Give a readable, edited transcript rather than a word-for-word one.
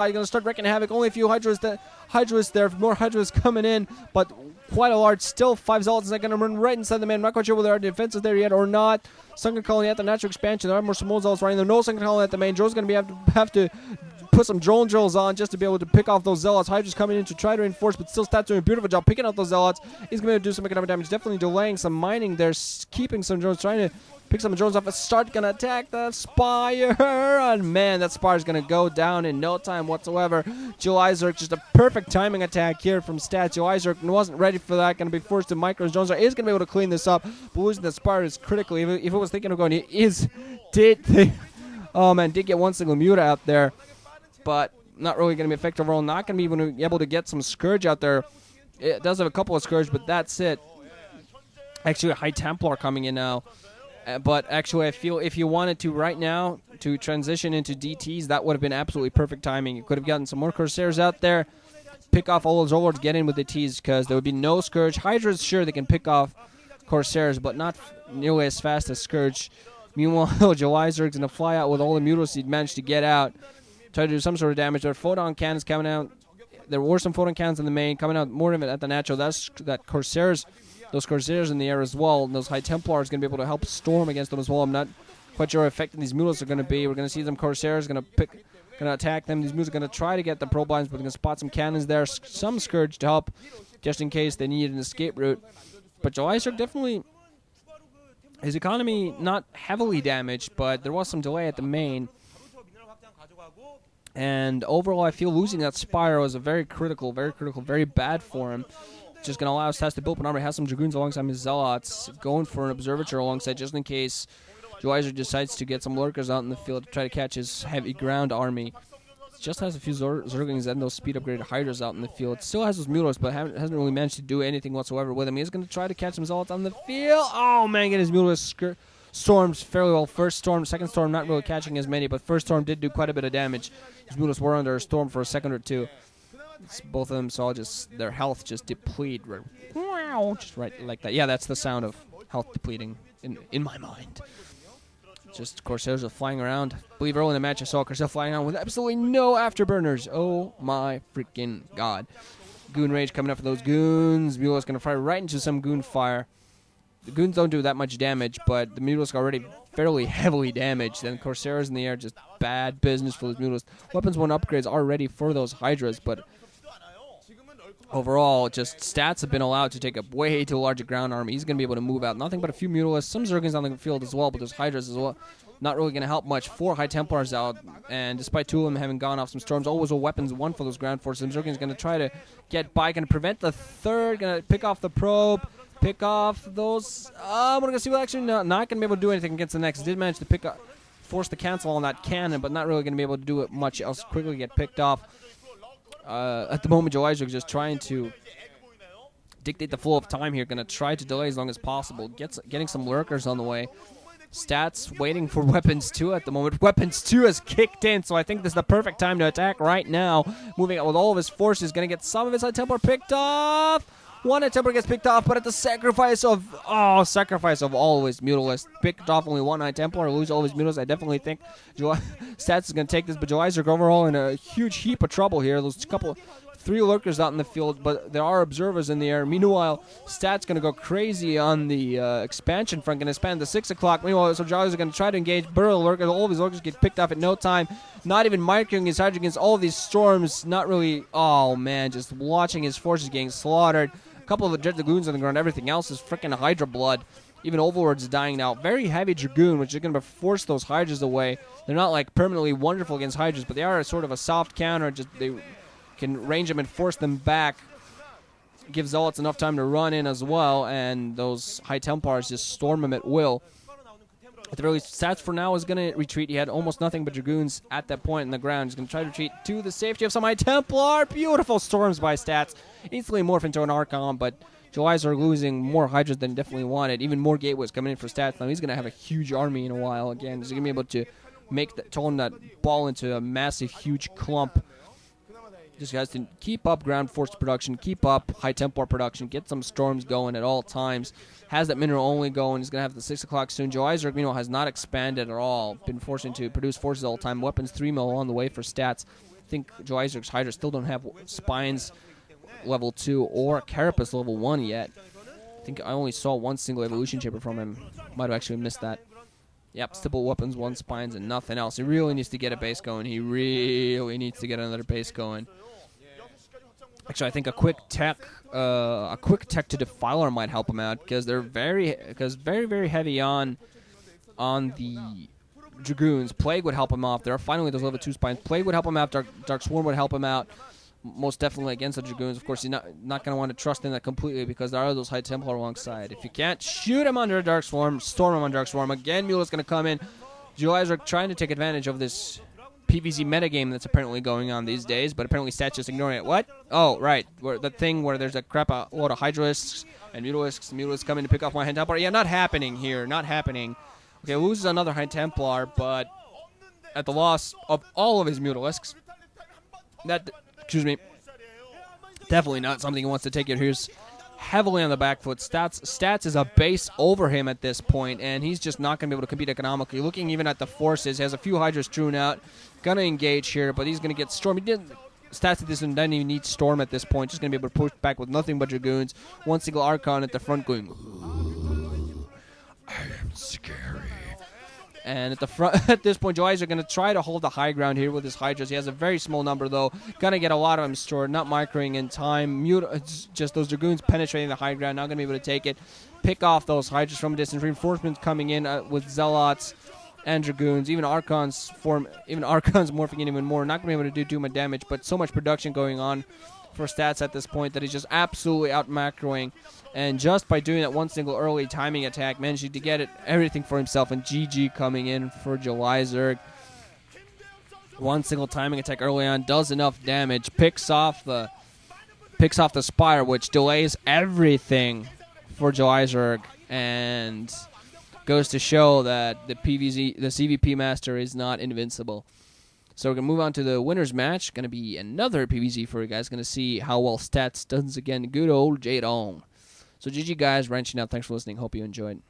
You're going to start wrecking havoc. Only a few Hydras there. More Hydras coming in, but quite a large. Still 5 Zealots that going to run right inside the man. I'm not quite sure whether there are defenses there yet or not. Sunken Colony at the natural expansion. There are more small Zealots running there. No Sunken Colony at the main. Drone's going to have to put some drone drills on just to be able to pick off those Zealots. Hydra's coming in to try to reinforce, but still Stats doing a beautiful job picking out those Zealots. He's going to do some economic damage. Definitely delaying some mining there. Keeping some drones. Trying to pick some drones off. A start going to attack the Spire. And man, that Spire is going to go down in no time whatsoever. July Zerg, just a perfect timing attack here from Stats. July Zerg wasn't ready for that. Going to be forced to micro. Jones is going to be able to clean this up. But losing the Spire is critical. If it was thinking of going, did get one single mute out there. But not really going to be effective overall. Not going to be able to get some Scourge out there. It does have a couple of Scourge, but that's it. Actually, a High Templar coming in now. But actually, I feel if you wanted to right now to transition into DTs, that would have been absolutely perfect timing. You could have gotten some more Corsairs out there, pick off all those Overlords, get in with the Ts, because there would be no Scourge. Hydra's sure they can pick off Corsairs, but not nearly as fast as Scourge. Meanwhile, July Zerg's going to fly out with all the Mutals he'd managed to get out, try to do some sort of damage. There are Photon Cannons coming out. There were some Photon Cannons in the main, coming out more of it at the natural. That's that Corsairs. Those Corsairs in the air as well, and those High Templars going to be able to help storm against them as well. I'm not quite sure how effective these Mules are going to be. We're going to see them Corsairs going to attack them. These Mules are going to try to get the Probe Lines, but they're going to spot some cannons there, some Scourge to help, just in case they need an escape route. But July Zerg definitely, his economy not heavily damaged, but there was some delay at the main. And overall, I feel losing that Spire was a very critical, very bad for him. Just going to allow Stats to build up an army, has some Dragoons alongside his Zealots, going for an Observator alongside just in case Juizer decides to get some Lurkers out in the field to try to catch his heavy ground army. Just has a few Zerglings and those speed upgraded Hydras out in the field. Still has those Mutilars, but hasn't really managed to do anything whatsoever with him. He's going to try to catch some Zealots on the field. Oh man, get his Mutilars storms fairly well. First storm, second storm, not really catching as many, but first storm did do quite a bit of damage. His Mutilars were under a storm for a second or two. It's both of them saw just their health just deplete, just right like that. Yeah, that's the sound of health depleting in my mind. Just Corsairs are flying around. I believe early in the match I saw Corsair flying around with absolutely no afterburners. Oh my freaking god! Goon rage coming up for those goons. Mule's gonna fire right into some goon fire. The goons don't do that much damage, but the Mule's already fairly heavily damaged. And Corsairs in the air, just bad business for those Mules. Weapons 1 upgrades are ready for those Hydras, but overall, just Stats have been allowed to take a way too large a ground army. He's going to be able to move out. Nothing but a few Mutalists, some Zerglings on the field as well, but those Hydras as well. Not really going to help much. 4 High Templars out, and despite 2 of them having gone off some storms, always a weapons 1 for those ground forces. Zerglings going to try to get by, going to prevent the third, going to pick off the probe, pick off those. We're going to see what actually not going to be able to do anything against the next. Did manage to force the cancel on that cannon, but not really going to be able to do it much else. Quickly get picked off. At the moment, Joe is just trying to dictate the flow of time here. Going to try to delay as long as possible. Getting some Lurkers on the way. Stats waiting for Weapons 2 at the moment. Weapons 2 has kicked in, so I think this is the perfect time to attack right now. Moving out with all of his forces. Going to get some of his High Templar picked off. One High Templar gets picked off, but at the sacrifice of all of his Mutalists. Picked off only 1 High Templar, lose all of his Mutalists. I definitely think Stats is going to take this, but July Zerg overall in a huge heap of trouble here. Those 3 Lurkers out in the field, but there are Observers in the air. Meanwhile, Stats going to go crazy on the expansion front, going to expand to 6 o'clock. Meanwhile, so July Zerg going to try to engage, burrow the Lurkers. All of his Lurkers get picked off at no time. Not even microing his Hydra against all of these storms. Not really, oh man, just watching his forces getting slaughtered. Couple of the Jet Dragoons on the ground. Everything else is freaking Hydra blood. Even Overlord's dying now. Very heavy Dragoon, which is going to force those Hydras away. They're not like permanently wonderful against Hydras, but they are a sort of a soft counter. Just they can range them and force them back. Give Zealots enough time to run in as well, and those High Templars just storm them at will. At the very least, Stats for now is going to retreat. He had almost nothing but Dragoons at that point in the ground. He's going to try to retreat to the safety of some High Templar. Beautiful storms by Stats. Instantly morph into an Archon, but Julies are losing more Hydras than definitely wanted. Even more Gateways coming in for Stats. Now he's going to have a huge army in a while. Again, he's going to be able to turn that ball into a massive, huge clump. Just has to keep up ground force production, keep up High Templar production, get some storms going at all times. Has that mineral only going. He's going to have the 6 o'clock soon. Joe Isaac, has not expanded at all. Been forced to produce forces all the time. Weapons 3 mil on the way for Stats. think Joyzer's Hydra still don't have Spines level 2 or Carapace level 1 yet. I think I only saw one single evolution chamber from him. Might have actually missed that. Yep, stipple weapons, 1 Spines, and nothing else. He really needs to get a base going. He really needs to get another base going. Actually, I think a quick tech to Defiler might help him out, because they're very heavy on the Dragoons. Plague would help him off. There are finally those level 2 Spines. Plague would help him out. Dark Swarm would help him out. Most definitely against the Dragoons. Of course, he's not going to want to trust in that completely, because there are those High Templar alongside. If you can't shoot him under a Dark Swarm, storm him on Dark Swarm. Again, Mule is going to come in. Julies are trying to take advantage of this PvZ metagame that's apparently going on these days, but apparently Stat's just ignoring it. What? Oh, right. The thing where there's a load of Hydralisks and Mutalisks. Mutalisks coming to pick off one High Templar. Yeah, not happening here. Not happening. Okay, loses another High Templar, but at the loss of all of his Mutalisks. Excuse me. Definitely not something he wants to take it. Here's heavily on the back foot. Stats is a base over him at this point, and he's just not going to be able to compete economically. Looking even at the forces, he has a few Hydras strewn out. Going to engage here, but he's going to get Storm. Stats at this one doesn't even need Storm at this point. Just going to be able to push back with nothing but Dragoons. One single Archon at the front going, "Ooh, I am scary." And at the front, at this point, Joy's are going to try to hold the high ground here with his Hydras. He has a very small number, though. Going to get a lot of them stored, not microing in time. Just those Dragoons penetrating the high ground, not going to be able to take it. Pick off those Hydras from a distance. Reinforcements coming in with Zealots and Dragoons. Even Archons morphing in even more. Not going to be able to do too much damage, but so much production going on for Stats at this point that he's just absolutely out-macroing. And just by doing that one single early timing attack, managing to get everything for himself, and GG coming in for July Zerg. One single timing attack early on does enough damage, picks off the Spire, which delays everything for July Zerg, and goes to show that the CVP Master is not invincible. So we're going to move on to the winner's match. Going to be another PvZ for you guys. Going to see how well Stats does again. Good old Jadong. So GG guys, wrenching out. Thanks for listening. Hope you enjoyed.